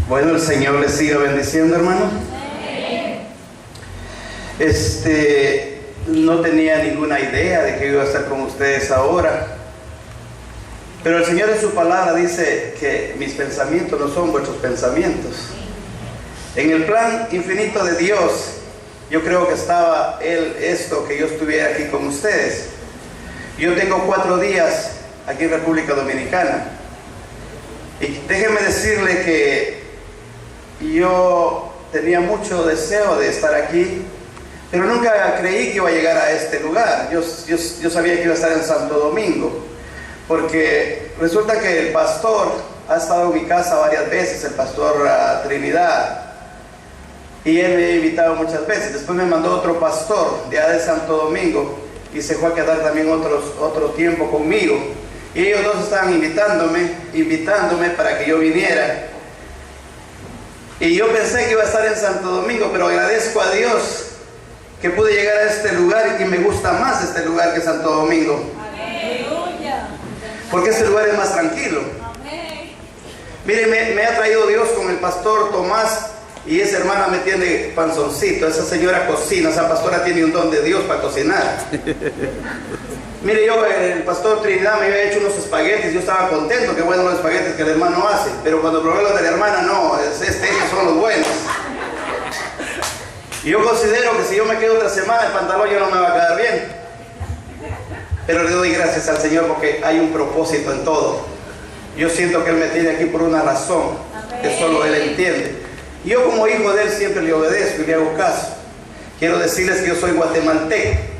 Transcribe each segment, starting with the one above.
Bueno, el Señor les siga bendiciendo, hermano. No tenía ninguna idea de que iba a estar con ustedes ahora, pero el Señor en su palabra dice que mis pensamientos no son vuestros pensamientos. En el plan infinito de Dios, yo creo que estaba esto, que yo estuviera aquí con ustedes. Yo tengo 4 días aquí en República Dominicana, y déjenme decirle que yo tenía mucho deseo de estar aquí, pero nunca creí que iba a llegar a este lugar. Yo sabía que iba a estar en Santo Domingo, porque resulta que el pastor ha estado en mi casa varias veces, el pastor Trinidad, y él me ha invitado muchas veces. Después me mandó otro pastor de allá de Santo Domingo, y se fue a quedar también otro tiempo conmigo, y ellos dos estaban invitándome para que yo viniera. Y yo pensé que iba a estar en Santo Domingo, pero agradezco a Dios que pude llegar a este lugar, y me gusta más este lugar que Santo Domingo. Aleluya. Porque este lugar es más tranquilo. Amén. Mire, me ha traído Dios con el pastor Tomás, y esa hermana me tiene panzoncito. Esa señora cocina, esa pastora tiene un don de Dios para cocinar. Mire, el pastor Trinidad me había hecho unos espaguetis, yo estaba contento, qué buenos los espaguetis que el hermano hace, pero cuando probé los de la hermana, no, estos son los buenos. Y yo considero que si yo me quedo otra semana, el pantalón ya no me va a quedar bien. Pero le doy gracias al Señor porque hay un propósito en todo. Yo siento que Él me tiene aquí por una razón que solo Él entiende. Y yo, como hijo de Él, siempre le obedezco y le hago caso. Quiero decirles que yo soy guatemalteco.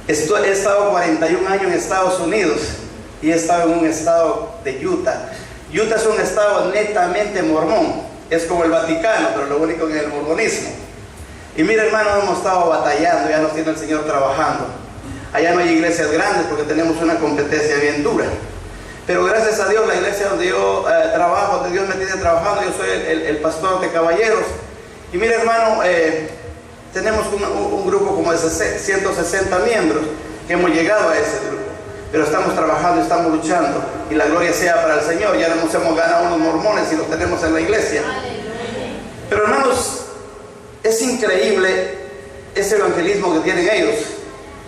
He estado 41 años en Estados Unidos, y he estado en un estado de Utah. Utah es un estado netamente mormón. Es como el Vaticano, pero lo único que es el mormonismo. Y mire, hermano, hemos estado batallando, ya nos tiene el Señor trabajando. Allá no hay iglesias grandes porque tenemos una competencia bien dura. Pero gracias a Dios, la iglesia donde yo trabajo, donde Dios me tiene trabajando, yo soy el pastor de caballeros. Y mire, hermano, tenemos un grupo como de 160 miembros que hemos llegado a ese grupo. Pero estamos trabajando, estamos luchando, y la gloria sea para el Señor. Ya nos hemos ganado unos mormones y los tenemos en la iglesia. Pero hermanos, es increíble ese evangelismo que tienen ellos.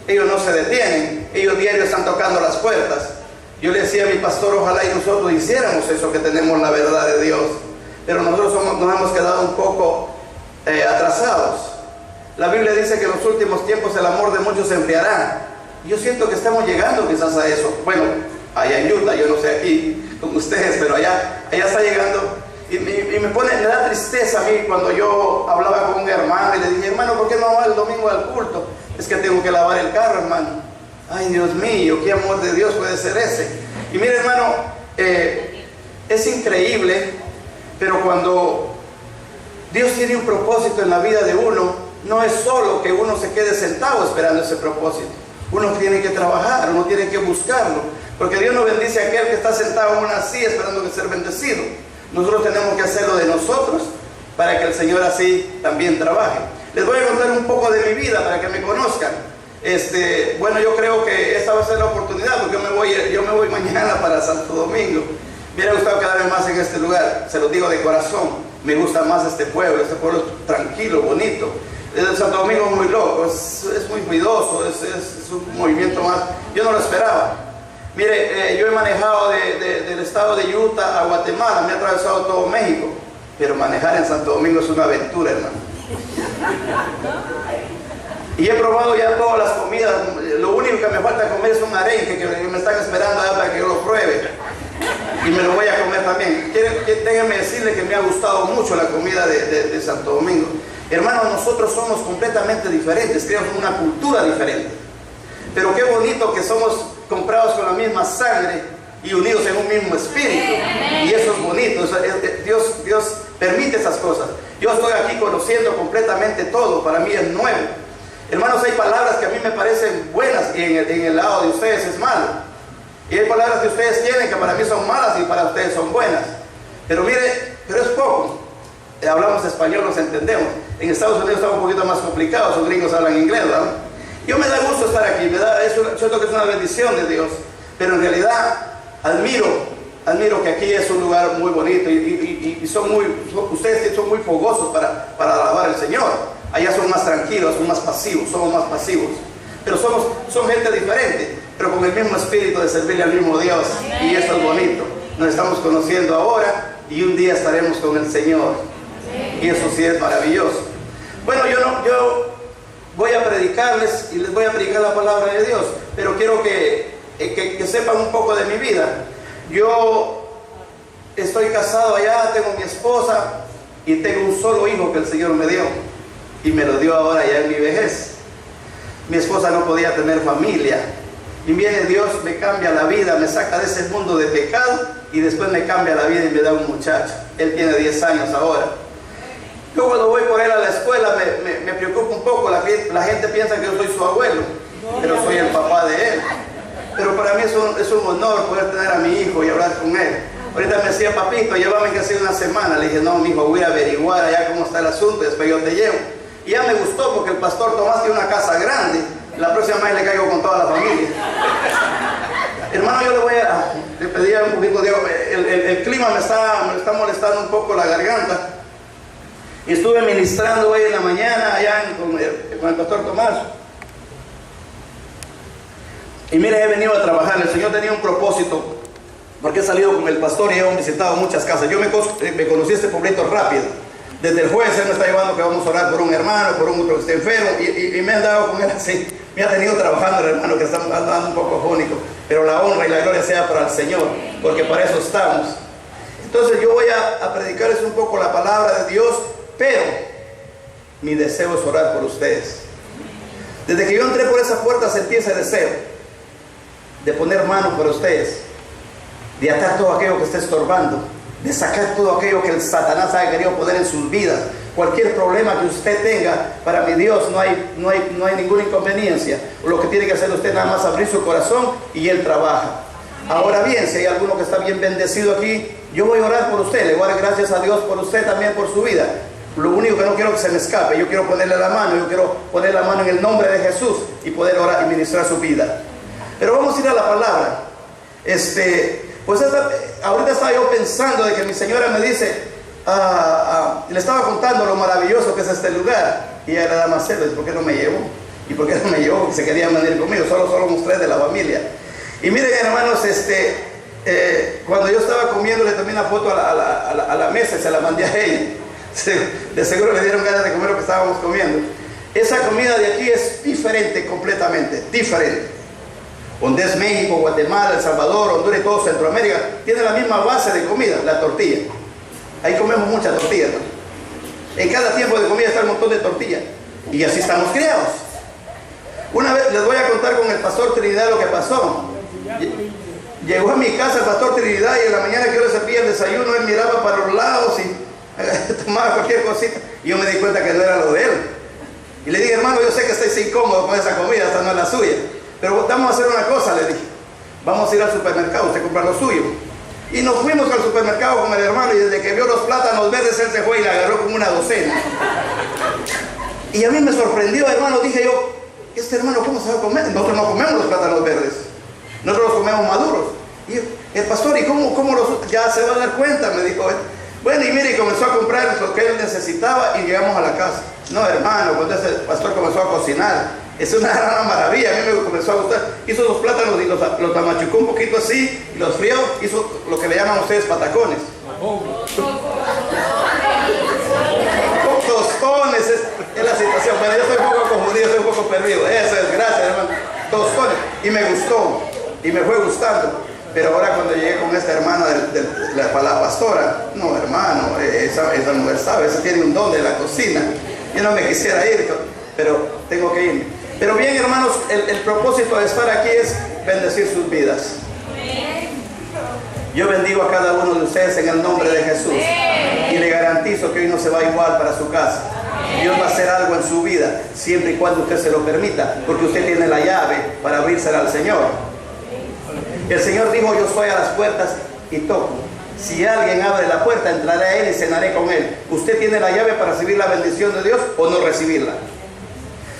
Ellos no se detienen, ellos diarios están tocando las puertas. Yo le decía a mi pastor, ojalá y nosotros hiciéramos eso, que tenemos la verdad de Dios. Pero nosotros nos hemos quedado un poco atrasados. La Biblia dice que en los últimos tiempos el amor de muchos se enfriará. Yo siento que estamos llegando quizás a eso. Bueno, allá en Utah, yo no sé aquí con ustedes, pero allá está llegando. Y me da tristeza a mí cuando yo hablaba con un hermano y le dije, hermano, ¿por qué no va el domingo al culto? Es que tengo que lavar el carro, hermano. Ay, Dios mío, qué amor de Dios puede ser ese. Y mire, hermano, es increíble, pero cuando Dios tiene un propósito en la vida de uno, no es solo que uno se quede sentado esperando ese propósito. Uno tiene que trabajar, uno tiene que buscarlo, porque Dios no bendice a aquel que está sentado en una silla esperando que ser bendecido. Nosotros tenemos que hacerlo de nosotros para que el Señor así también trabaje. Les voy a contar un poco de mi vida para que me conozcan. Bueno, yo creo que esta va a ser la oportunidad, porque yo me voy mañana para Santo Domingo. Me hubiera gustado quedarme más en este lugar, se lo digo de corazón. Me gusta más este pueblo es tranquilo, bonito. El Santo Domingo es muy loco, es muy ruidoso, es un movimiento más. Yo no lo esperaba. Mire, yo he manejado del estado de Utah a Guatemala, me he atravesado todo México, pero manejar en Santo Domingo es una aventura, hermano. Y he probado ya todas las comidas. Lo único que me falta comer es un arenque que me están esperando allá para que yo lo pruebe, y me lo voy a comer también. Déjenme decirle que me ha gustado mucho la comida de Santo Domingo. Hermanos, nosotros somos completamente diferentes, tenemos una cultura diferente. Pero qué bonito que somos comprados con la misma sangre y unidos en un mismo espíritu. Y eso es bonito, Dios permite esas cosas. Yo estoy aquí conociendo completamente todo, para mí es nuevo. Hermanos, hay palabras que a mí me parecen buenas y en el lado de ustedes es malo. Y hay palabras que ustedes tienen que para mí son malas y para ustedes son buenas. Pero mire, pero es poco. Hablamos español, nos entendemos. En Estados Unidos está un poquito más complicado, los gringos hablan inglés, ¿verdad? Yo me da gusto estar aquí, siento que es una bendición de Dios, pero en realidad admiro admiro que aquí es un lugar muy bonito y ustedes son muy fogosos para alabar al Señor. Allá son más tranquilos, son más pasivos, somos más pasivos. Pero son gente diferente, pero con el mismo espíritu de servirle al mismo Dios. Y eso es bonito. Nos estamos conociendo ahora y un día estaremos con el Señor. Y eso sí es maravilloso. Bueno, yo voy a predicarles y les voy a predicar la palabra de Dios, pero quiero que sepan un poco de mi vida. Yo estoy casado allá, tengo mi esposa y tengo un solo hijo que el Señor me dio, y me lo dio ahora ya en mi vejez. Mi esposa no podía tener familia, y viene Dios, me cambia la vida, me saca de ese mundo de pecado y después me cambia la vida y me da un muchacho. Él tiene 10 años ahora. Yo cuando voy por él a la escuela me preocupa un poco. La gente piensa que yo soy su abuelo, pero soy el papá de él. Pero para mí es un honor poder tener a mi hijo y hablar con él. Ahorita me decía, papito, llévame que hace una semana. Le dije, no, mi hijo, voy a averiguar allá cómo está el asunto, después yo te llevo. Y ya me gustó porque el pastor Tomás tiene una casa grande. La próxima vez le caigo con toda la familia. Hermano, yo le pedía un poquito de el clima me está molestando un poco la garganta. Y estuve ministrando hoy en la mañana allá con el pastor Tomás. Y mire, he venido a trabajar. El Señor tenía un propósito, porque he salido con el pastor y hemos visitado muchas casas. Yo me conocí este pueblito rápido. Desde el jueves él me está llevando que vamos a orar por un hermano, por un otro que esté enfermo, y me han dado con él así. Me ha tenido trabajando el hermano que está andando un poco fónico. Pero la honra y la gloria sea para el Señor, porque para eso estamos. Entonces yo voy a predicarles un poco la palabra de Dios, pero mi deseo es orar por ustedes. Desde que yo entré por esa puerta sentí ese deseo de poner manos para ustedes, de atar todo aquello que esté estorbando, de sacar todo aquello que el Satanás haya querido poner en sus vidas. Cualquier problema que usted tenga, para mi Dios no hay ninguna inconveniencia. Lo que tiene que hacer usted nada más abrir su corazón y Él trabaja. Ahora bien, si hay alguno que está bien bendecido aquí, yo voy a orar por usted, le voy a dar gracias a Dios por usted también, por su vida. Lo único que no quiero que se me escape, yo quiero ponerle la mano, yo quiero poner la mano en el nombre de Jesús y poder orar y ministrar su vida. Pero vamos a ir a la palabra. Ahorita estaba yo pensando de que mi señora me dice, le estaba contando lo maravilloso que es este lugar, y ella era más seria, ¿por qué no me llevó? ¿Y por qué no me llevó? Porque se querían venir conmigo, solo mostré de la familia. Y miren, hermanos, cuando yo estaba comiendo le tomé una foto a la mesa y se la mandé a ella. De seguro le dieron ganas de comer lo que estábamos comiendo. Esa comida de aquí es diferente, completamente diferente. Donde es México, Guatemala, El Salvador, Honduras y todo Centroamérica, tiene la misma base de comida, la tortilla. Ahí comemos mucha tortilla, ¿no? En cada tiempo de comida está un montón de tortilla. Y así estamos criados. Una vez les voy a contar con el pastor Trinidad lo que pasó. Llegó a mi casa el pastor Trinidad y en la mañana que yo le servía el desayuno, él miraba para los lados y tomaba cualquier cosita. Y yo me di cuenta que no era lo de él. Y le dije, hermano, yo sé que estáis incómodo con esa comida, esta no es la suya. Pero vamos a hacer una cosa, le dije. Vamos a ir al supermercado, usted compra lo suyo. Y nos fuimos al supermercado con el hermano y desde que vio los plátanos verdes, él se fue y le agarró como una docena. Y a mí me sorprendió, hermano, dije yo, este hermano, ¿cómo se va a comer? Nosotros no comemos los plátanos verdes. Nosotros los comemos maduros. Y el pastor, ¿y cómo los...? Ya se va a dar cuenta, me dijo él. Bueno, y mire, comenzó a comprar lo que él necesitaba y llegamos a la casa. No, hermano, cuando ese pastor comenzó a cocinar, es una gran maravilla, a mí me comenzó a gustar. Hizo los plátanos y los amachucó un poquito así, y los frió, hizo lo que le llaman ustedes patacones. Tostones es la situación. Bueno, yo estoy un poco confundido, estoy un poco perdido. Eso es, gracias, hermano. Tostones. Y me gustó, y me fue gustando. Pero ahora cuando llegué con esta hermana de la pastora, no, hermano, esa mujer sabe, esa tiene un don de la cocina. Yo no me quisiera ir, pero tengo que irme. Pero bien, hermanos, el propósito de estar aquí es bendecir sus vidas. Yo bendigo a cada uno de ustedes en el nombre de Jesús. Y le garantizo que hoy no se va igual para su casa. Dios va a hacer algo en su vida, siempre y cuando usted se lo permita, porque usted tiene la llave para abrírsela al Señor. El Señor dijo, yo estoy a las puertas y toco. Si alguien abre la puerta, entraré a Él y cenaré con Él. ¿Usted tiene la llave para recibir la bendición de Dios o no recibirla?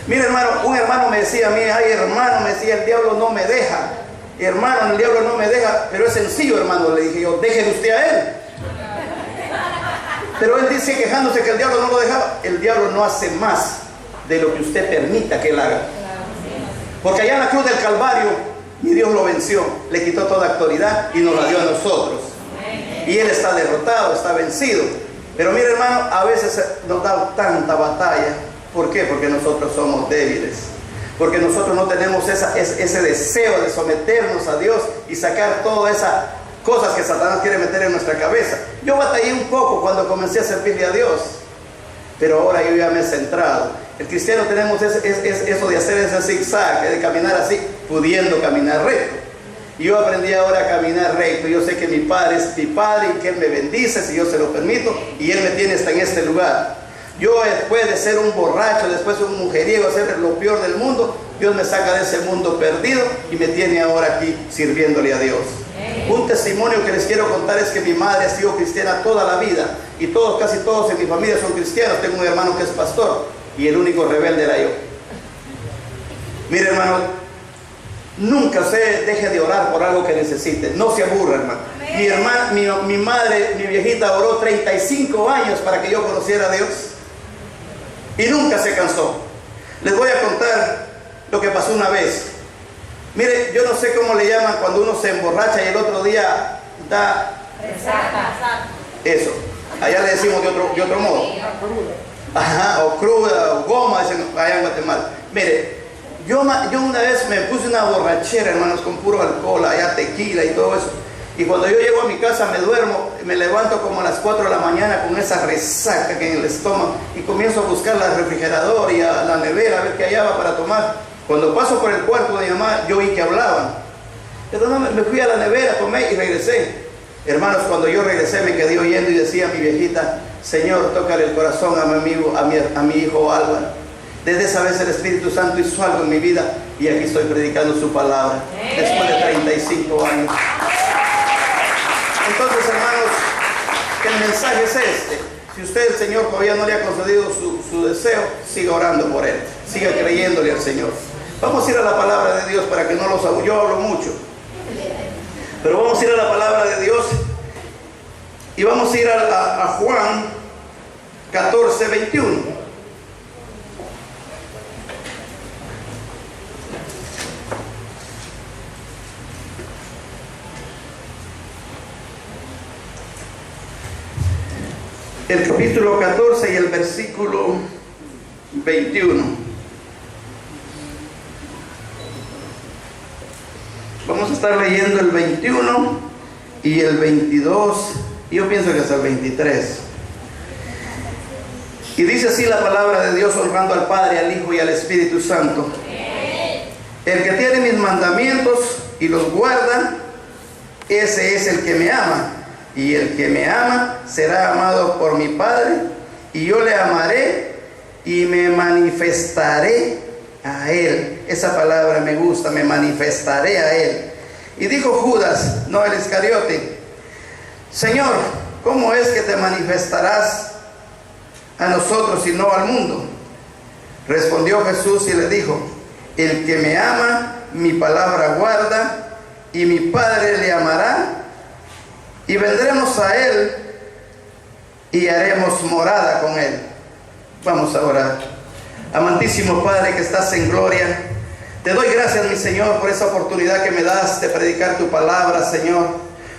Mira, hermano, un hermano me decía a mí, ay, hermano, me decía, el diablo no me deja. Hermano, el diablo no me deja, pero es sencillo, hermano. Le dije yo, déjele usted a él. Pero él dice quejándose que el diablo no lo dejaba. El diablo no hace más de lo que usted permita que él haga. Porque allá en la cruz del Calvario, mi Dios lo venció, le quitó toda autoridad y nos la dio a nosotros. Y él está derrotado, está vencido. Pero mire, hermano, a veces nos da tanta batalla. ¿Por qué? Porque nosotros somos débiles. Porque nosotros no tenemos ese deseo de someternos a Dios y sacar todas esas cosas que Satanás quiere meter en nuestra cabeza. Yo batallé un poco cuando comencé a servirle a Dios, pero ahora yo ya me he centrado. El cristiano tenemos eso de hacer ese zigzag, de caminar así, pudiendo caminar recto. Y yo aprendí ahora a caminar recto. Yo sé que mi Padre es mi Padre y que Él me bendice si yo se lo permito, y Él me tiene hasta en este lugar. Yo, después de ser un borracho, después de un mujeriego, ser lo peor del mundo, Dios me saca de ese mundo perdido y me tiene ahora aquí sirviéndole a Dios. Un testimonio que les quiero contar es que mi madre ha sido cristiana toda la vida, y casi todos en mi familia son cristianos. Tengo un hermano que es pastor y el único rebelde era yo. Mire, hermano, nunca se deje de orar por algo que necesite. No se aburra, hermano. Mi madre, mi viejita, oró 35 años para que yo conociera a Dios y nunca se cansó. Les voy a contar lo que pasó una vez. Mire, yo no sé cómo le llaman cuando uno se emborracha y el otro día da... Eso. Allá le decimos de otro modo. Ajá, o cruda, o goma, dicen allá en Guatemala. Mire, yo una vez me puse una borrachera, hermanos, con puro alcohol, allá tequila y todo eso. Y cuando yo llego a mi casa me duermo, me levanto como a las 4 de la mañana con esa resaca que en el estómago y comienzo a buscar al refrigerador y a la nevera a ver qué hallaba para tomar. Cuando paso por el cuarto de mi mamá, yo oí que hablaban. Entonces me fui a la nevera, tomé y regresé. Hermanos, cuando yo regresé me quedé oyendo y decía mi viejita: Señor, tócale el corazón a mi amigo, a mi hijo Álvaro. Desde esa vez el Espíritu Santo hizo algo en mi vida y aquí estoy predicando su palabra después de 35 años. Entonces, hermanos, el mensaje es este. Si usted, el Señor, todavía no le ha concedido su deseo, siga orando por él, siga creyéndole al Señor. Vamos a ir a la palabra de Dios para que no los aburra. Yo hablo mucho, pero vamos a ir a la palabra de Dios y vamos a ir a Juan 14, 21. El capítulo 14 y el versículo 21. Vamos a estar leyendo el 21 y el 22, y yo pienso que hasta el 23. Y dice así la palabra de Dios, honrando al Padre, al Hijo y al Espíritu Santo. El que tiene mis mandamientos y los guarda, ese es el que me ama. Y el que me ama será amado por mi Padre, y yo le amaré y me manifestaré a él. Esa palabra me gusta, me manifestaré a él. Y dijo Judas, no el Iscariote: Señor, ¿cómo es que te manifestarás a nosotros y no al mundo? Respondió Jesús y le dijo: el que me ama, mi palabra guarda, y mi Padre le amará, y vendremos a él y haremos morada con él. Vamos a orar. Amantísimo Padre que estás en gloria, te doy gracias, mi Señor, por esa oportunidad que me das de predicar tu palabra, Señor.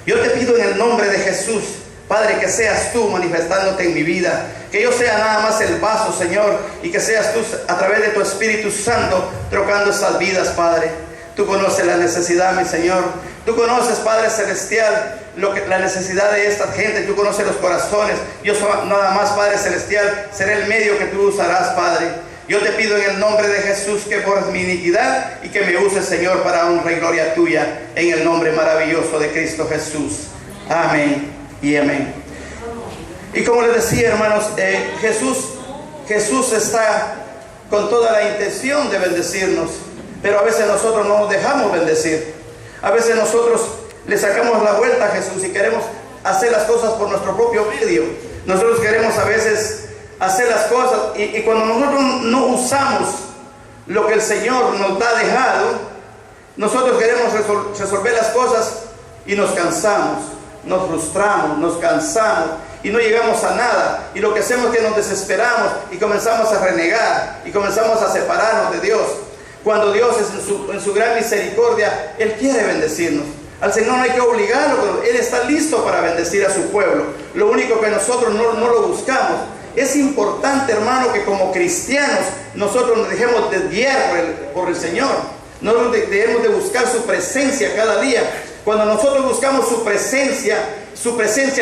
Yo te pido en el nombre de Jesús, Padre, que seas tú manifestándote en mi vida, que yo sea nada más el vaso, Señor, y que seas tú a través de tu Espíritu Santo trocando esas vidas, Padre. Tú conoces la necesidad, mi Señor. Tú conoces, Padre Celestial, la necesidad de esta gente. Tú conoces los corazones. Yo soy nada más, Padre Celestial, seré el medio que tú usarás, Padre. Yo te pido en el nombre de Jesús que borres mi iniquidad y que me uses, Señor, para honra y gloria tuya, en el nombre maravilloso de Cristo Jesús. Amén y amén. Y como les decía, hermanos, Jesús está con toda la intención de bendecirnos, pero a veces nosotros no nos dejamos bendecir. A veces nosotros le sacamos la vuelta a Jesús y queremos hacer las cosas por nuestro propio medio. Nosotros queremos a veces hacer las cosas y cuando nosotros no usamos lo que el Señor nos ha dejado, Nosotros queremos resolver las cosas y nos cansamos, nos frustramos, nos cansamos y no llegamos a nada. Y lo que hacemos es que nos desesperamos y comenzamos a renegar y comenzamos a separarnos de Dios. Cuando Dios en su gran misericordia, Él quiere bendecirnos. Al Señor no hay que obligarlo, Él está listo para bendecir a su pueblo. Lo único que nosotros no lo buscamos. Es importante, hermano, que como cristianos nosotros nos dejemos desviar por el Señor. Nosotros debemos de buscar su presencia cada día. Cuando nosotros buscamos su presencia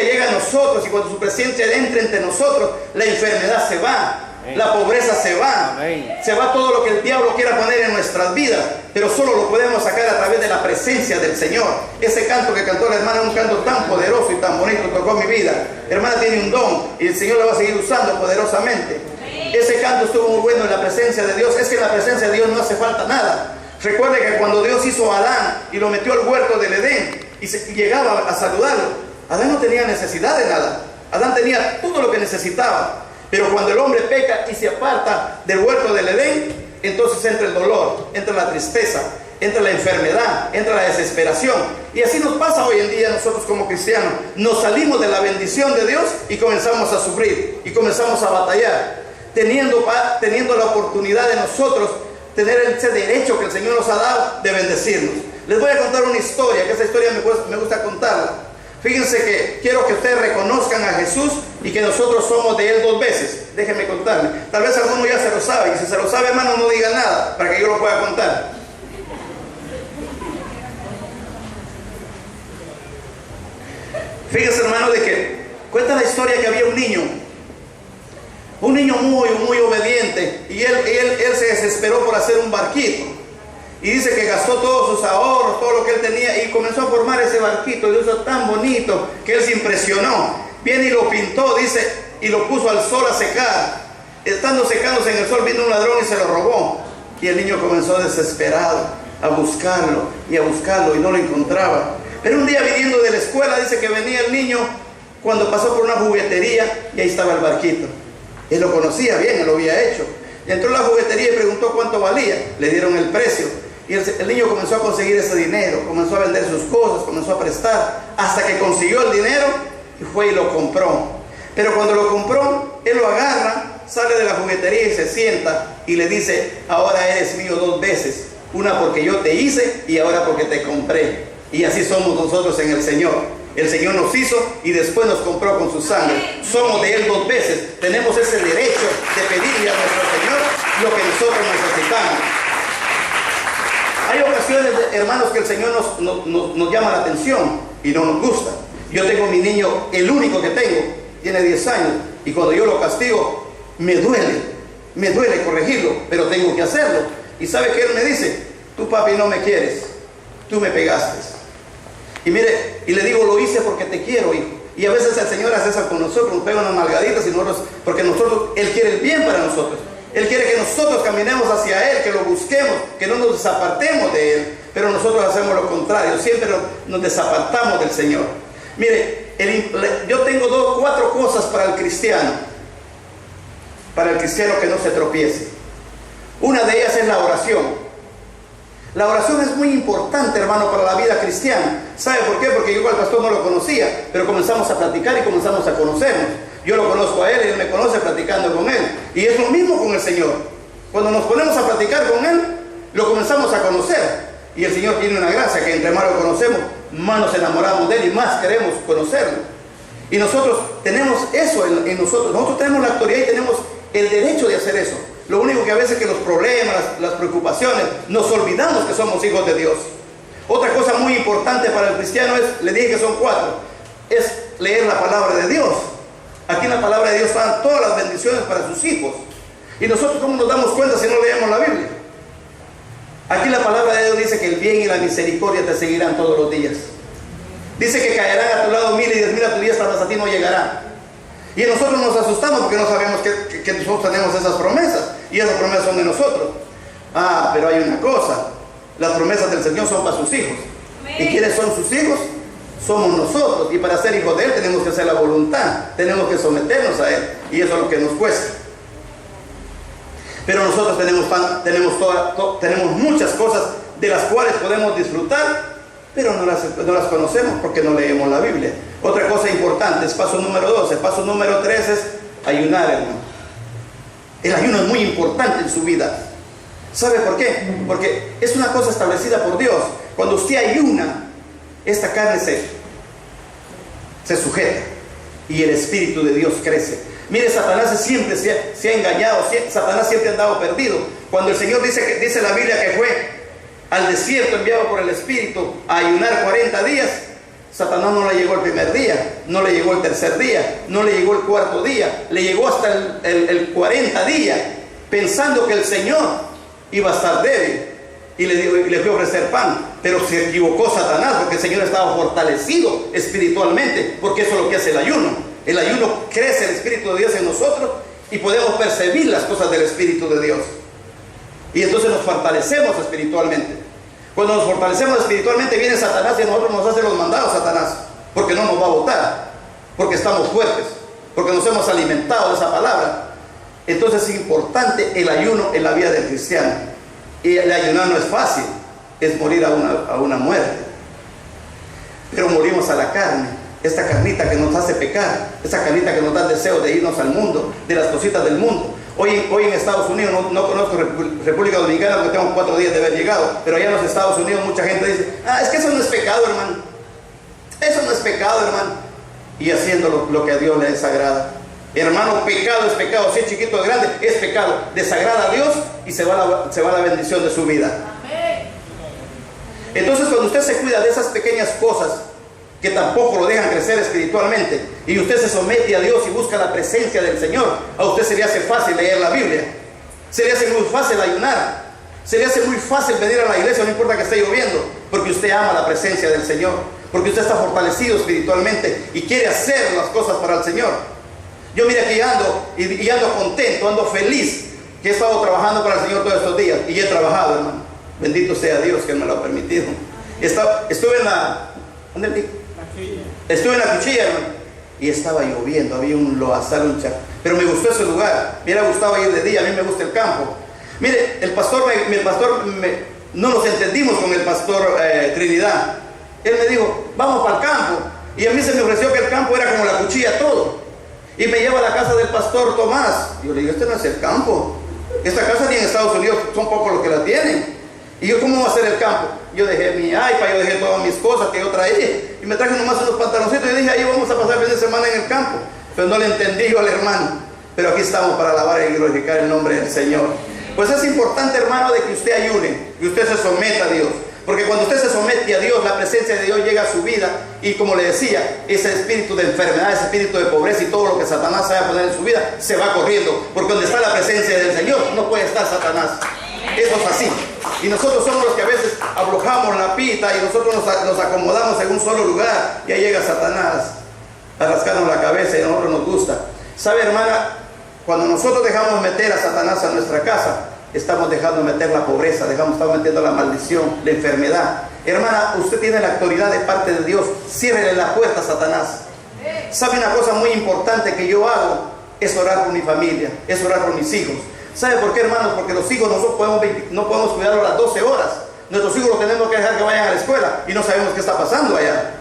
llega a nosotros, y cuando su presencia entra entre nosotros, la enfermedad se va. Amén. La pobreza se va. Amén. Se va todo lo que el diablo quiera poner en nuestras vidas, pero solo lo podemos sacar a través de la presencia del Señor. Ese canto que cantó la hermana es un canto tan poderoso y tan bonito, tocó mi vida. La hermana tiene un don y el Señor lo va a seguir usando poderosamente. Amén. Ese canto estuvo muy bueno en la presencia de Dios. Es que en la presencia de Dios no hace falta nada. Recuerde que cuando Dios hizo a Adán y lo metió al huerto del Edén y llegaba a saludarlo, Adán no tenía necesidad de nada. Adán tenía todo lo que necesitaba. Pero cuando el hombre peca y se aparta del huerto del Edén, entonces entra el dolor, entra la tristeza, entra la enfermedad, entra la desesperación. Y así nos pasa hoy en día nosotros como cristianos. Nos salimos de la bendición de Dios y comenzamos a sufrir y comenzamos a batallar, teniendo la oportunidad de nosotros tener ese derecho que el Señor nos ha dado de bendecirnos. Les voy a contar una historia, que esa historia me gusta contarla. Fíjense que quiero que ustedes reconozcan a Jesús y que nosotros somos de Él 2 veces. Déjenme contarle. Tal vez alguno ya se lo sabe, y si se lo sabe, hermano, no diga nada para que yo lo pueda contar. Fíjense, hermano, de que cuenta la historia que había un niño muy obediente, y él se desesperó por hacer un barquito, y dice que gastó todos sus ahorros, todo lo que él tenía, y comenzó a formar ese barquito de uso tan bonito que él se impresionó. Viene y lo pintó, dice, y lo puso al sol a secar. Estando secándose en el sol, vino un ladrón y se lo robó, y el niño comenzó desesperado a buscarlo y no lo encontraba. Pero un día, viniendo de la escuela, dice que venía el niño cuando pasó por una juguetería y ahí estaba el barquito. Él lo conocía bien, él lo había hecho. Y entró a la juguetería y preguntó cuánto valía. Le dieron el precio. Y el niño comenzó a conseguir ese dinero, comenzó a vender sus cosas, comenzó a prestar, hasta que consiguió el dinero y fue y lo compró. Pero cuando lo compró, él lo agarra, sale de la juguetería y se sienta y le dice: ahora eres mío 2 veces. Una porque yo te hice y ahora porque te compré. Y así somos nosotros en el Señor. El Señor nos hizo y después nos compró con su sangre. Somos de Él 2 veces. Tenemos ese derecho de pedirle a nuestro Señor lo que nosotros necesitamos. Hay ocasiones, hermanos, que el Señor nos llama la atención y no nos gusta. Yo tengo mi niño, el único que tengo, tiene 10 años, y cuando yo lo castigo, me duele corregirlo, pero tengo que hacerlo. Y ¿sabe qué él me dice? Tú, papi, no me quieres, tú me pegaste. Y mire, y le digo, lo hice porque te quiero, hijo. Y a veces el Señor hace eso con nosotros, nos pega unas malgaditas y nosotros, porque Él quiere el bien para nosotros. Él quiere que nosotros caminemos hacia Él, que lo busquemos, que no nos desapartemos de Él. Pero nosotros hacemos lo contrario, siempre nos desapartamos del Señor. Mire, yo tengo 4 cosas para el cristiano que no se tropiece. Una de ellas es la oración. La oración es muy importante, hermano, para la vida cristiana. ¿Sabe por qué? Porque yo al pastor no lo conocía, pero comenzamos a platicar y comenzamos a conocernos. Yo lo conozco a él y él me conoce platicando con él. Y es lo mismo con el Señor. Cuando nos ponemos a platicar con él, lo comenzamos a conocer. Y el Señor tiene una gracia que entre más lo conocemos, más nos enamoramos de él y más queremos conocerlo. Y nosotros tenemos eso en nosotros. Nosotros tenemos la autoridad y tenemos el derecho de hacer eso. Lo único que a veces que los problemas, las preocupaciones, nos olvidamos que somos hijos de Dios. Otra cosa muy importante para el cristiano es, le dije que son 4, es leer la palabra de Dios. Aquí en la palabra de Dios están todas las bendiciones para sus hijos. Y nosotros, ¿cómo nos damos cuenta si no leemos la Biblia? Aquí la palabra de Dios dice que el bien y la misericordia te seguirán todos los días. Dice que caerán a tu lado 1000 y 10.000 a tu diestra, mas a ti no llegarán. Y nosotros nos asustamos porque no sabemos que nosotros tenemos esas promesas. Y esas promesas son de nosotros. Pero hay una cosa. Las promesas del Señor son para sus hijos. ¿Y quiénes son sus hijos? Somos nosotros. Y para ser hijos de Él tenemos que hacer la voluntad. Tenemos que someternos a Él. Y eso es lo que nos cuesta. Pero nosotros tenemos muchas cosas de las cuales podemos disfrutar, pero no las conocemos porque no leemos la Biblia. Otra cosa importante es paso número 2. El paso número 3 es ayunar, hermano. El ayuno es muy importante en su vida. ¿Sabe por qué? Porque es una cosa establecida por Dios. Cuando usted ayuna, esta carne se sujeta y el Espíritu de Dios crece. Mire, Satanás siempre se ha engañado, Satanás siempre ha andado perdido. Cuando el Señor dice la Biblia que fue al desierto enviado por el Espíritu a ayunar 40 días, Satanás no le llegó el primer día, no le llegó el tercer día, no le llegó el cuarto día, le llegó hasta el 40 días, pensando que el Señor iba a estar débil y le fue a ofrecer pan. Pero se equivocó Satanás, porque el Señor estaba fortalecido espiritualmente, porque eso es lo que hace el ayuno. El ayuno crece el Espíritu de Dios en nosotros y podemos percibir las cosas del Espíritu de Dios. Y entonces nos fortalecemos espiritualmente. Cuando nos fortalecemos espiritualmente, viene Satanás y a nosotros nos hace los mandados Satanás, porque no nos va a botar, porque estamos fuertes, porque nos hemos alimentado de esa palabra. Entonces es importante el ayuno en la vida del cristiano. Y el ayunar no es fácil, es morir a una muerte. Pero morimos a la carne. Esta carnita que nos hace pecar, esta carnita que nos da el deseo de irnos al mundo, de las cositas del mundo. Hoy en Estados Unidos, no conozco República Dominicana porque tengo 4 días de haber llegado, pero allá en los Estados Unidos mucha gente dice, es que eso no es pecado, hermano. Eso no es pecado, hermano. Y haciendo lo que a Dios le desagrada. Hermano, pecado es pecado, si es chiquito o grande, es pecado. Desagrada a Dios y se va la bendición de su vida. Entonces, cuando usted se cuida de esas pequeñas cosas que tampoco lo dejan crecer espiritualmente, y usted se somete a Dios y busca la presencia del Señor, a usted se le hace fácil leer la Biblia, se le hace muy fácil ayunar, se le hace muy fácil venir a la iglesia, no importa que esté lloviendo, porque usted ama la presencia del Señor, porque usted está fortalecido espiritualmente y quiere hacer las cosas para el Señor. Yo mire aquí ando y ando contento, ando feliz, que he estado trabajando para el Señor todos estos días, y he trabajado, hermano. Bendito sea Dios que me lo ha permitido. Estuve en la... ¿dónde? Estuve en la cuchilla, hermano, y estaba lloviendo, había un loazal, pero me gustó ese lugar. Me hubiera gustado ir de día, a mí me gusta el campo. Mire, el pastor no nos entendimos con el pastor Trinidad. Él me dijo, vamos para el campo, y a mí se me ofreció que el campo era como la cuchilla todo, y me lleva a la casa del pastor Tomás. Yo le digo, este no es el campo, esta casa ni en Estados Unidos son pocos los que la tienen. Y yo, ¿cómo va a ser el campo? Yo dejé mi iPad, yo dejé todas mis cosas que yo traía, y me traje nomás unos pantaloncitos y dije, ahí vamos a pasar el fin de semana en el campo. Pero no le entendí yo al hermano. Pero aquí estamos para alabar y glorificar el nombre del Señor. Pues es importante, hermano, de que usted ayune, que usted se someta a Dios. Porque cuando usted se somete a Dios, la presencia de Dios llega a su vida, y como le decía, ese espíritu de enfermedad, ese espíritu de pobreza y todo lo que Satanás vaya a poner en su vida, se va corriendo. Porque donde está la presencia del Señor, no puede estar Satanás. Eso es así. Y nosotros somos los que a veces abrojamos la pita y nosotros nos acomodamos en un solo lugar, y ahí llega Satanás a rascarnos la cabeza y a nosotros nos gusta. ¿Sabe, hermana? Cuando nosotros dejamos meter a Satanás a nuestra casa, estamos dejando meter la pobreza, estamos metiendo la maldición, la enfermedad. Hermana, usted tiene la autoridad de parte de Dios. Ciérrele la puerta a Satanás. ¿Sabe una cosa muy importante que yo hago? Es orar por mi familia, es orar por mis hijos. ¿Sabe por qué, hermanos? Porque los hijos nosotros no podemos cuidarlos las 12 horas. Nuestros hijos los tenemos que dejar que vayan a la escuela y no sabemos qué está pasando allá.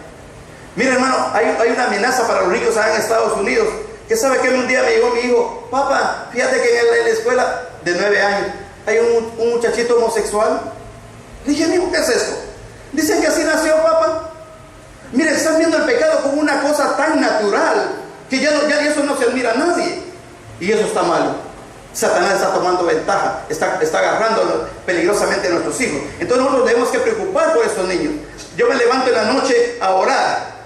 Mira, hermano, hay una amenaza para los niños allá en Estados Unidos. Que sabe que un día me llegó mi hijo, papá, fíjate que en la escuela de 9 años hay un muchachito homosexual. Le dije, amigo, ¿qué es esto? Dicen que así nació, papá. Mire, están viendo el pecado como una cosa tan natural que ya eso no se admira a nadie. Y eso está malo. Satanás está tomando ventaja, está agarrando peligrosamente a nuestros hijos. Entonces nosotros tenemos que preocupar por estos niños. Yo me levanto en la noche a orar.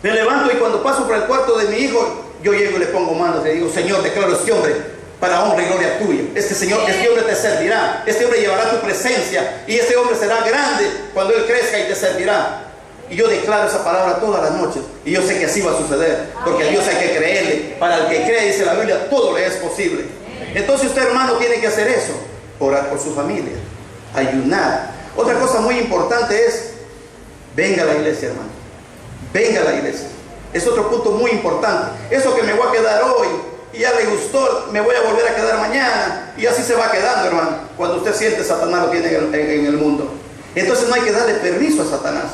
Me levanto y cuando paso por el cuarto de mi hijo, yo llego y le pongo manos, le digo, Señor, declaro este hombre para honra y gloria tuya. Este hombre te servirá, este hombre llevará tu presencia, y este hombre será grande cuando él crezca y te servirá. Y yo declaro esa palabra todas las noches, y yo sé que así va a suceder, porque a Dios hay que creerle. Para el que cree, dice la Biblia, todo le es posible. Entonces usted, hermano, tiene que hacer eso, orar por su familia, ayunar. Otra cosa muy importante es, venga a la iglesia, hermano. Venga a la iglesia. Es otro punto muy importante. Eso que me voy a quedar hoy y ya le gustó, me voy a volver a quedar mañana, y así se va quedando, hermano. Cuando usted siente, Satanás lo tiene en el mundo. Entonces no hay que darle permiso a Satanás.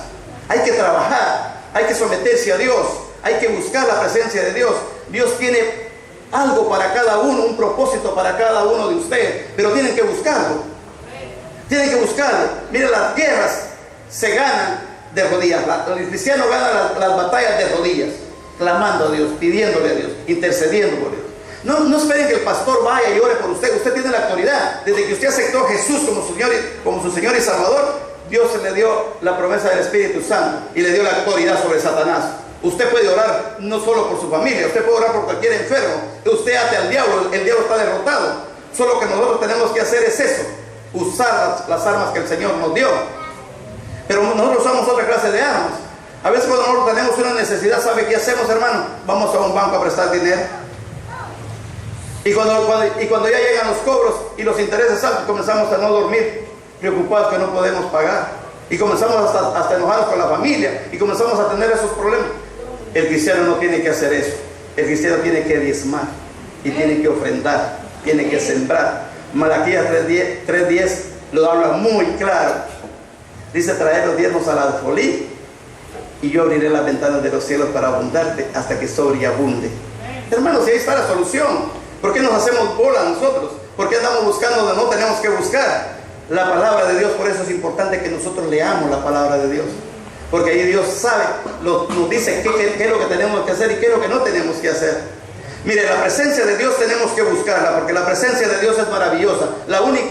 Hay que trabajar, hay que someterse a Dios, hay que buscar la presencia de Dios. Dios tiene algo para cada uno, un propósito para cada uno de ustedes, pero tienen que buscarlo. Tienen que buscarlo. Mire, las guerras se ganan de rodillas. El cristiano gana las batallas de rodillas, clamando a Dios, pidiéndole a Dios, intercediendo por Dios. No esperen que el pastor vaya y ore por usted. Usted tiene la autoridad. Desde que usted aceptó a Jesús como su Señor y Salvador, Dios le dio la promesa del Espíritu Santo y le dio la autoridad sobre Satanás. Usted puede orar no solo por su familia, usted puede orar por cualquier enfermo. Usted ate al diablo, el diablo está derrotado. Solo que nosotros tenemos que hacer es eso, usar las armas que el Señor nos dio. Pero nosotros usamos otra clase de armas. A veces cuando nosotros tenemos una necesidad, ¿sabe qué hacemos, hermano? Vamos a un banco a prestar dinero. Y cuando ya llegan los cobros y los intereses altos, comenzamos a no dormir, preocupados que no podemos pagar. Y comenzamos hasta enojados con la familia. Y comenzamos a tener esos problemas. El cristiano no tiene que hacer eso. El cristiano tiene que diezmar. Y tiene que ofrendar. Tiene que sembrar. Malaquías 3:10 lo habla muy claro. Dice: traer los diezmos al alfolí, y yo abriré las ventanas de los cielos para abundarte hasta que sobre y abunde. Hermanos, y ahí está la solución. ¿Por qué nos hacemos bola nosotros? ¿Por qué andamos buscando donde no tenemos que buscar? La palabra de Dios. Por eso es importante que nosotros leamos la palabra de Dios, porque ahí Dios sabe, nos dice qué es lo que tenemos que hacer y qué es lo que no tenemos que hacer. Mire, la presencia de Dios tenemos que buscarla, porque la presencia de Dios es maravillosa.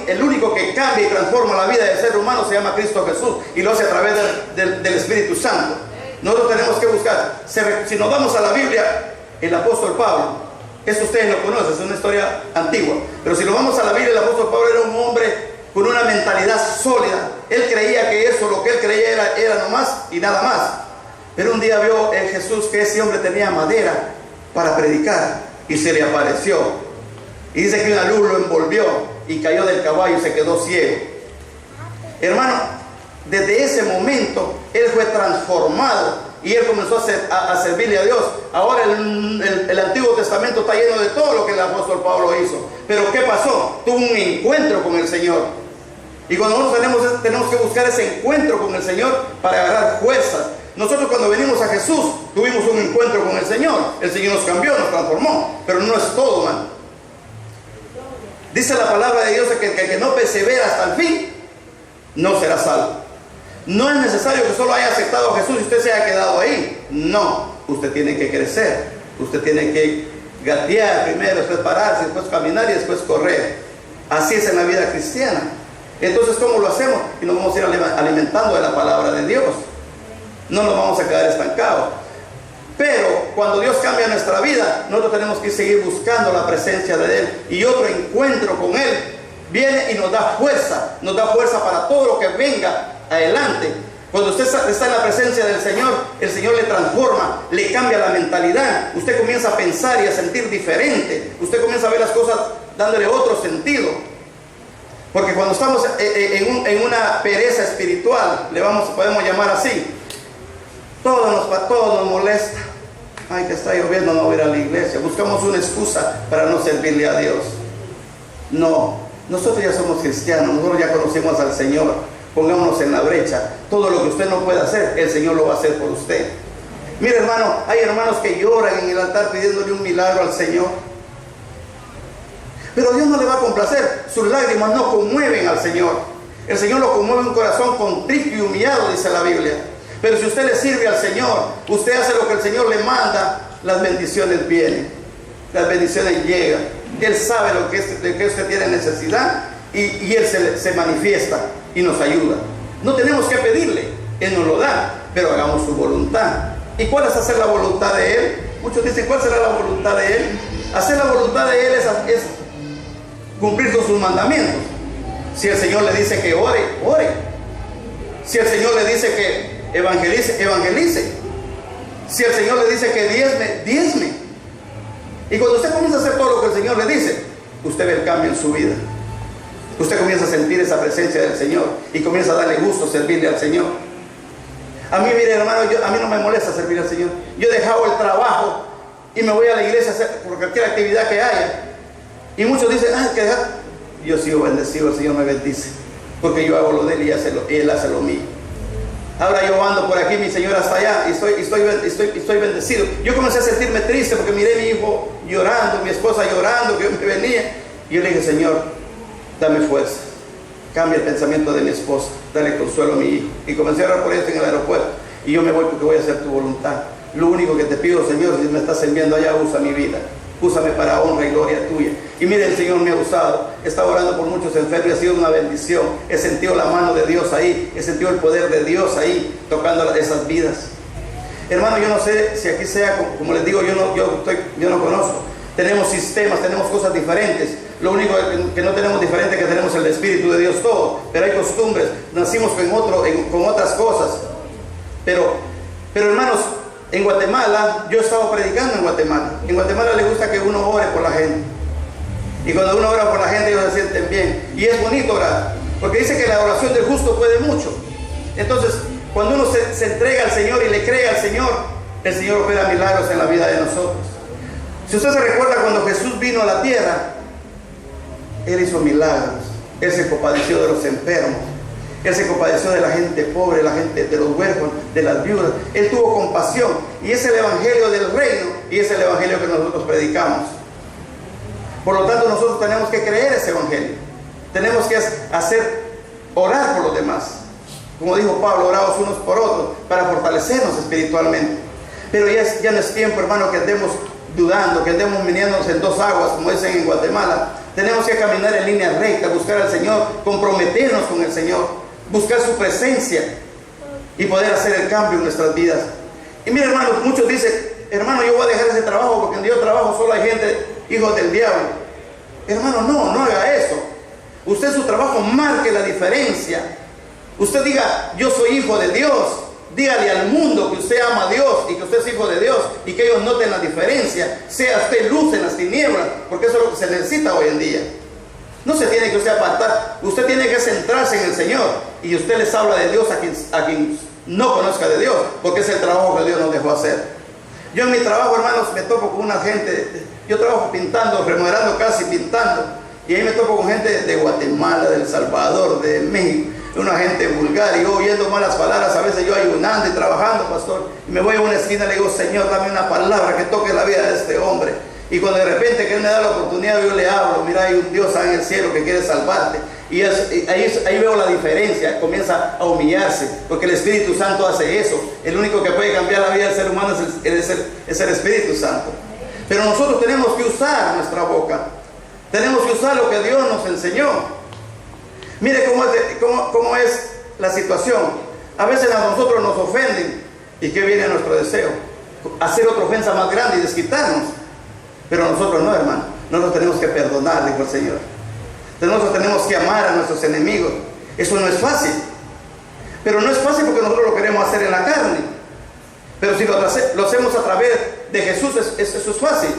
El único que cambia y transforma la vida del ser humano se llama Cristo Jesús, y lo hace a través del Espíritu Santo. Nosotros tenemos que buscar. Si nos vamos a la Biblia, el apóstol Pablo, eso ustedes lo conocen, es una historia antigua, pero si nos vamos a la Biblia, el apóstol Pablo era un hombre con una mentalidad sólida. Él creía que eso, lo que él creía era nomás y nada más. Pero un día vio en Jesús que ese hombre tenía madera para predicar, y se le apareció. Y dice que una luz lo envolvió y cayó del caballo y se quedó ciego. Hermano, desde ese momento él fue transformado y él comenzó a servirle a Dios. Ahora el Antiguo Testamento está lleno de todo lo que el apóstol Pablo hizo. Pero ¿qué pasó? Tuvo un encuentro con el Señor. Y cuando nosotros tenemos que buscar ese encuentro con el Señor para agarrar fuerzas. Nosotros cuando venimos a Jesús tuvimos un encuentro con el Señor. El Señor nos cambió, nos transformó. Pero no es todo, man. Dice la palabra de Dios que el que no persevera hasta el fin no será salvo. No es necesario que solo haya aceptado a Jesús y usted se haya quedado ahí. No, usted tiene que crecer. Usted tiene que gatear primero, después pararse, después caminar y después correr. Así es en la vida cristiana. Entonces, ¿cómo lo hacemos? Y nos vamos a ir alimentando de la palabra de Dios. No nos vamos a quedar estancados. Pero cuando Dios cambia nuestra vida, nosotros tenemos que seguir buscando la presencia de Él. Y otro encuentro con Él viene y nos da fuerza para todo lo que venga adelante. Cuando usted está en la presencia del Señor, el Señor le transforma, le cambia la mentalidad. Usted comienza a pensar y a sentir diferente. Usted comienza a ver las cosas dándole otro sentido. Porque cuando estamos en una pereza espiritual, podemos llamar así, todo nos molesta. Ay, que está lloviendo, no voy a ir a la iglesia. Buscamos una excusa para no servirle a Dios. No, nosotros ya somos cristianos, nosotros ya conocemos al Señor. Pongámonos en la brecha. Todo lo que usted no puede hacer, el Señor lo va a hacer por usted. Mire, hermano, hay hermanos que lloran en el altar pidiéndole un milagro al Señor. Pero Dios no le va a complacer. Sus lágrimas no conmueven al Señor. El Señor lo conmueve un corazón contrito y humillado, dice la Biblia. Pero si usted le sirve al Señor, usted hace lo que el Señor le manda, las bendiciones vienen. Las bendiciones llegan. Él sabe de qué usted tiene necesidad y Él se manifiesta y nos ayuda. No tenemos que pedirle, Él nos lo da, pero hagamos su voluntad. ¿Y cuál es hacer la voluntad de Él? Muchos dicen, ¿cuál será la voluntad de Él? Hacer la voluntad de Él es cumplir con sus mandamientos. Si el Señor le dice que ore, ore. Si el Señor le dice que evangelice, evangelice. Si el Señor le dice que diezme, diezme. Y cuando usted comienza a hacer todo lo que el Señor le dice, usted ve el cambio en su vida. Usted comienza a sentir esa presencia del Señor y comienza a darle gusto servirle al Señor. A mí, mire, hermano, a mí no me molesta servir al Señor. Yo he dejado el trabajo y me voy a la iglesia a hacer por cualquier actividad que haya. Y muchos dicen, que yo sigo bendecido, el Señor me bendice, porque yo hago lo de Él y Él hace lo mío. Ahora yo ando por aquí, mi señora está allá y estoy bendecido. Yo comencé a sentirme triste porque miré a mi hijo llorando, mi esposa llorando, que yo me venía. Y yo le dije, Señor, dame fuerza, cambia el pensamiento de mi esposa, dale consuelo a mi hijo. Y comencé a orar por esto en el aeropuerto. Y yo me voy porque voy a hacer tu voluntad. Lo único que te pido, Señor, si me estás enviando allá, usa mi vida. Úsame para honra y gloria tuya. Y mire, el Señor me ha usado. He estado orando por muchos enfermos y ha sido una bendición. He sentido la mano de Dios ahí. He sentido el poder de Dios ahí, tocando esas vidas. Hermano, yo no sé si aquí sea, como les digo, yo no conozco. Tenemos sistemas, tenemos cosas diferentes. Lo único que no tenemos diferente es que tenemos el Espíritu de Dios todo. Pero hay costumbres. Nacimos con otras cosas. Pero hermanos, en Guatemala, yo he estado predicando en Guatemala. En Guatemala le gusta que uno ore por la gente. Y cuando uno ora por la gente, ellos se sienten bien. Y es bonito orar, porque dice que la oración del justo puede mucho. Entonces, cuando uno se entrega al Señor y le cree al Señor, el Señor opera milagros en la vida de nosotros. Si usted se recuerda cuando Jesús vino a la tierra, Él hizo milagros. Él se compadeció de los enfermos. Él se compadeció de la gente pobre, la gente de los huérfanos, de las viudas. Él tuvo compasión. Y es el evangelio del reino. Y es el evangelio que nosotros predicamos. Por lo tanto, nosotros tenemos que creer ese evangelio. Tenemos que orar por los demás. Como dijo Pablo, oraos unos por otros para fortalecernos espiritualmente. Pero ya no es tiempo, hermano, que andemos dudando, que andemos viniéndonos en dos aguas, como dicen en Guatemala. Tenemos que caminar en línea recta, buscar al Señor, comprometernos con el Señor, buscar su presencia y poder hacer el cambio en nuestras vidas. Y mire, hermanos, muchos dicen, hermano, yo voy a dejar ese trabajo porque donde yo trabajo solo hay gente, hijos del diablo. Hermano, no haga eso. Usted en su trabajo marque la diferencia. Usted diga, yo soy hijo de Dios. Dígale al mundo que usted ama a Dios y que usted es hijo de Dios y que ellos noten la diferencia. Sea usted luz en las tinieblas, porque eso es lo que se necesita hoy en día. No se tiene que usted apartar, usted tiene que centrarse en el Señor y usted les habla de Dios a quien no conozca de Dios, porque es el trabajo que Dios nos dejó hacer. Yo en mi trabajo, hermanos, me topo con una gente, yo trabajo pintando, remodelando casi, pintando, y ahí me topo con gente de Guatemala, de El Salvador, de México, una gente vulgar, y yo oyendo malas palabras, a veces yo ayunando y trabajando, pastor, y me voy a una esquina y le digo, Señor, dame una palabra que toque la vida de este hombre. Y cuando de repente que Él me da la oportunidad, yo le hablo, mira, hay un Dios en el cielo que quiere salvarte. Y ahí veo la diferencia, comienza a humillarse, porque el Espíritu Santo hace eso. El único que puede cambiar la vida del ser humano es el Espíritu Santo. Pero nosotros tenemos que usar nuestra boca, tenemos que usar lo que Dios nos enseñó. Mire cómo es la situación. A veces a nosotros nos ofenden, y ¿qué viene a nuestro deseo? Hacer otra ofensa más grande y desquitarnos. Pero nosotros no, hermano. Nosotros tenemos que perdonar, dijo el Señor. Nosotros tenemos que amar a nuestros enemigos. Eso no es fácil. Pero no es fácil porque nosotros lo queremos hacer en la carne. Pero si lo hacemos a través de Jesús, eso es fácil.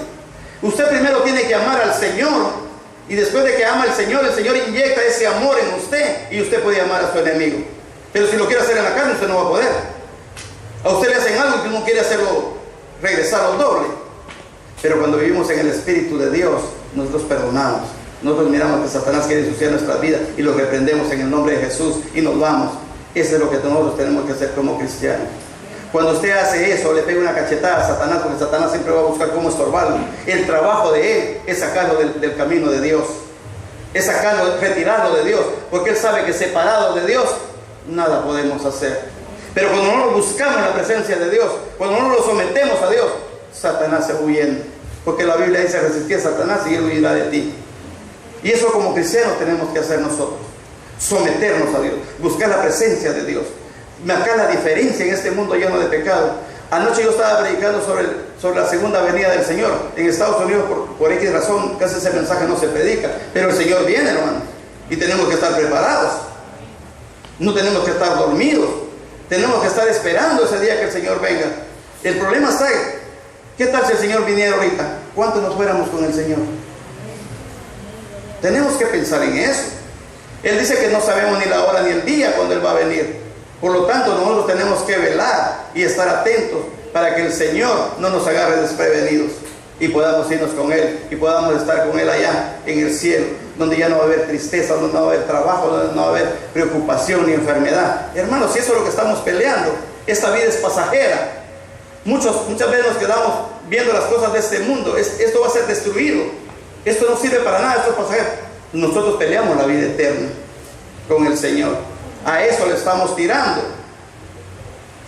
Usted primero tiene que amar al Señor. Y después de que ama al Señor, el Señor inyecta ese amor en usted. Y usted puede amar a su enemigo. Pero si lo quiere hacer en la carne, usted no va a poder. A usted le hacen algo que uno quiere hacerlo, regresar al doble. Pero cuando vivimos en el Espíritu de Dios, nosotros perdonamos. Nosotros miramos que Satanás quiere ensuciar nuestra vida y lo reprendemos en el nombre de Jesús y nos vamos. Eso es lo que nosotros tenemos que hacer como cristianos. Cuando usted hace eso, le pega una cachetada a Satanás, porque Satanás siempre va a buscar cómo estorbarlo. El trabajo de él es sacarlo del camino de Dios. Es sacarlo, retirarlo de Dios, porque él sabe que separado de Dios, nada podemos hacer. Pero cuando no buscamos la presencia de Dios, cuando no lo sometemos a Dios, Satanás se huyendo, porque la Biblia dice resistir a Satanás y él huirá de ti. Y eso como cristianos tenemos que hacer nosotros, someternos a Dios, buscar la presencia de Dios, marcar la diferencia en este mundo lleno de pecado. Anoche yo estaba predicando sobre la segunda venida del Señor en Estados Unidos. Por X razón casi ese mensaje no se predica, pero el Señor viene, hermano, y tenemos que estar preparados. No tenemos que estar dormidos, tenemos que estar esperando ese día que el Señor venga. El problema está ahí. ¿Qué tal si el Señor viniera ahorita? ¿Cuánto nos fuéramos con el Señor? Tenemos que pensar en eso. Él dice que no sabemos ni la hora ni el día cuando Él va a venir. Por lo tanto, nosotros tenemos que velar y estar atentos para que el Señor no nos agarre desprevenidos. y podamos irnos con Él y podamos estar con Él allá en el cielo, donde ya no va a haber tristeza, donde no va a haber trabajo, donde no va a haber preocupación ni enfermedad. Hermanos, si eso es lo que estamos peleando, esta vida es pasajera. Muchas veces nos quedamos viendo las cosas de este mundo. Esto va a ser destruido, esto no sirve para nada, esto es pasajero. Nosotros peleamos la vida eterna con el Señor. A eso le estamos tirando.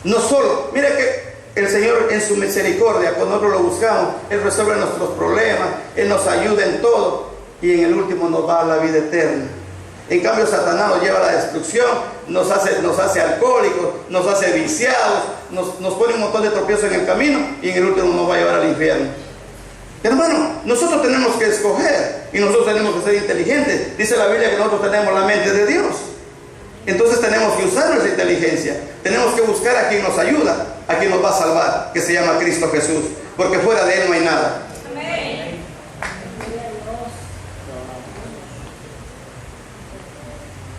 No solo, mire que el Señor en su misericordia, cuando nosotros lo buscamos, Él resuelve nuestros problemas, Él nos ayuda en todo y en el último nos va a la vida eterna. En cambio, Satanás nos lleva a la destrucción, nos hace alcohólicos, nos hace viciados, nos pone un montón de tropiezos en el camino y en el último nos va a llevar al infierno. Hermano, nosotros tenemos que escoger y nosotros tenemos que ser inteligentes. Dice la Biblia que nosotros tenemos la mente de Dios. Entonces tenemos que usar nuestra inteligencia, tenemos que buscar a quien nos ayuda, a quien nos va a salvar, que se llama Cristo Jesús, porque fuera de Él no hay nada. Amén.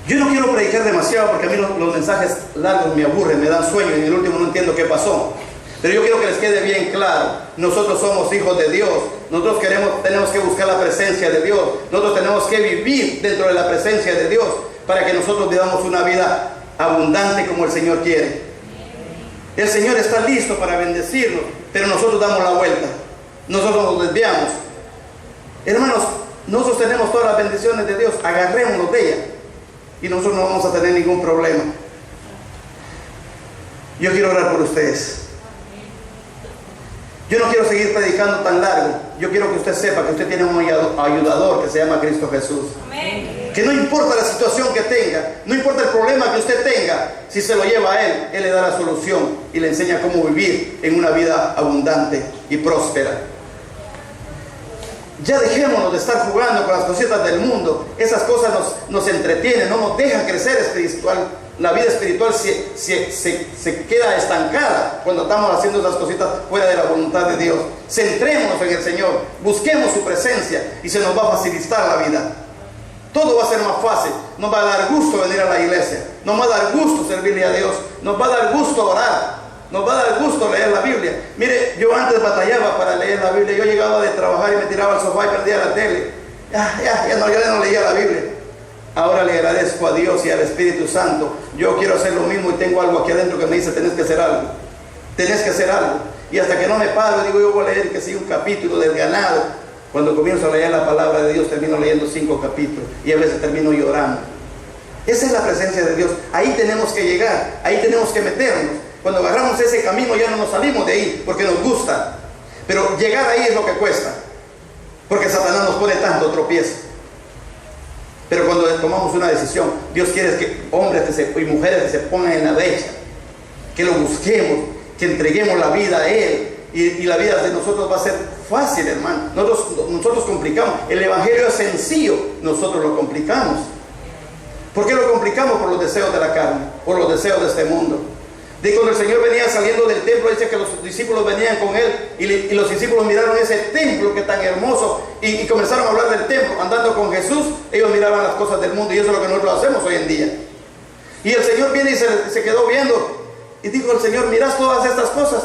Yo no quiero predicar demasiado porque a mí los mensajes largos me aburren, me dan sueño y en el último no entiendo qué pasó. Pero yo quiero que les quede bien claro, nosotros somos hijos de Dios, nosotros tenemos que buscar la presencia de Dios, nosotros tenemos que vivir dentro de la presencia de Dios, para que nosotros vivamos una vida abundante como el Señor quiere. El Señor está listo para bendecirnos, pero nosotros damos la vuelta, nosotros nos desviamos. Hermanos, nosotros tenemos todas las bendiciones de Dios, agarrémonos de ellas y nosotros no vamos a tener ningún problema. Yo quiero orar por ustedes. Yo no quiero seguir predicando tan largo. Yo quiero que usted sepa que usted tiene un ayudador que se llama Cristo Jesús. Amén. Que no importa la situación que tenga, no importa el problema que usted tenga, si se lo lleva a Él le da la solución y le enseña cómo vivir en una vida abundante y próspera. Ya dejémonos de estar jugando con las cositas del mundo. Esas cosas nos entretienen, no nos dejan crecer espiritual. La vida espiritual se queda estancada cuando estamos haciendo esas cositas fuera de la voluntad de Dios. Centrémonos en el Señor, busquemos su presencia y se nos va a facilitar la vida. Todo va a ser más fácil, nos va a dar gusto venir a la iglesia, nos va a dar gusto servirle a Dios, nos va a dar gusto orar, nos va a dar gusto leer la Biblia. Mire, yo antes batallaba para leer la Biblia, yo llegaba de trabajar y me tiraba al sofá y prendía la tele. Ya no leía la Biblia. Ahora le agradezco a Dios y al Espíritu Santo. Yo quiero hacer lo mismo y tengo algo aquí adentro que me dice, tenés que hacer algo. Tenés que hacer algo. Y hasta que no me paro, digo, yo voy a leer que sí un capítulo desganado. Cuando comienzo a leer la palabra de Dios, termino leyendo 5 capítulos. Y a veces termino llorando. Esa es la presencia de Dios. Ahí tenemos que llegar. Ahí tenemos que meternos. Cuando agarramos ese camino ya no nos salimos de ahí porque nos gusta. Pero llegar ahí es lo que cuesta. Porque Satanás nos pone tanto tropiezo. Pero cuando tomamos una decisión, Dios quiere que hombres y mujeres que se pongan en la brecha, que lo busquemos, que entreguemos la vida a Él, y la vida de nosotros va a ser fácil, hermano. Nosotros complicamos. El evangelio es sencillo, nosotros lo complicamos. ¿Por qué lo complicamos? Por los deseos de la carne, por los deseos de este mundo. De cuando el Señor venía saliendo del templo, dice que los discípulos venían con Él y los discípulos miraron ese templo que tan hermoso y comenzaron a hablar del templo. Andando con Jesús, ellos miraban las cosas del mundo y eso es lo que nosotros hacemos hoy en día. Y el Señor viene y se quedó viendo y dijo el Señor, mirás todas estas cosas,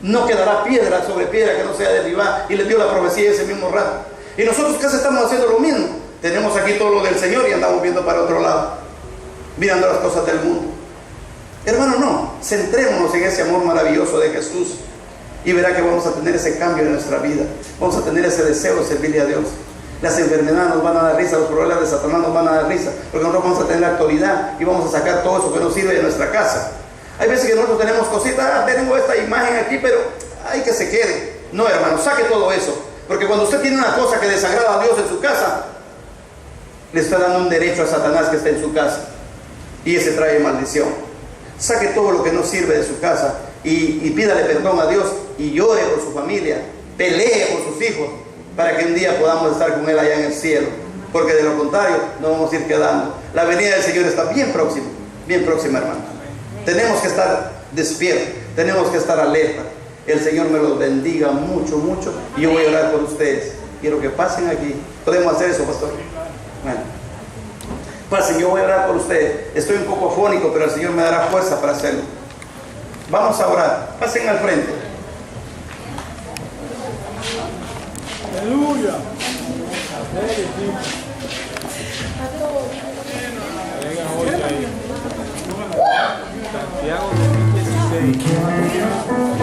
no quedará piedra sobre piedra que no sea derribada, y les dio la profecía ese mismo rato. Y nosotros casi estamos haciendo lo mismo. Tenemos aquí todo lo del Señor y andamos viendo para otro lado, mirando las cosas del mundo. Hermano, no, centrémonos en ese amor maravilloso de Jesús y verá que vamos a tener ese cambio en nuestra vida. Vamos a tener ese deseo de servirle a Dios. Las enfermedades nos van a dar risa, los problemas de Satanás nos van a dar risa, porque nosotros vamos a tener la autoridad y vamos a sacar todo eso que nos sirve de nuestra casa. Hay veces que nosotros tenemos cositas, tengo esta imagen aquí, pero hay que se quede. No, hermano, saque todo eso, porque cuando usted tiene una cosa que desagrada a Dios en su casa, le está dando un derecho a Satanás que está en su casa, y ese trae maldición. Saque todo lo que no sirve de su casa y pídale perdón a Dios y llore por su familia, pelee por sus hijos, para que un día podamos estar con Él allá en el cielo, porque de lo contrario nos vamos a ir quedando. La venida del Señor está bien próxima, hermano. Tenemos que estar despiertos, tenemos que estar alerta. El Señor me los bendiga mucho, mucho, y yo voy a orar por ustedes. Quiero que pasen aquí. ¿Podemos hacer eso, pastor? Bueno. Pasen, yo voy a orar por ustedes. Estoy un poco afónico, pero el Señor me dará fuerza para hacerlo. Vamos a orar. Pasen al frente. Aleluya. Santiago 2016.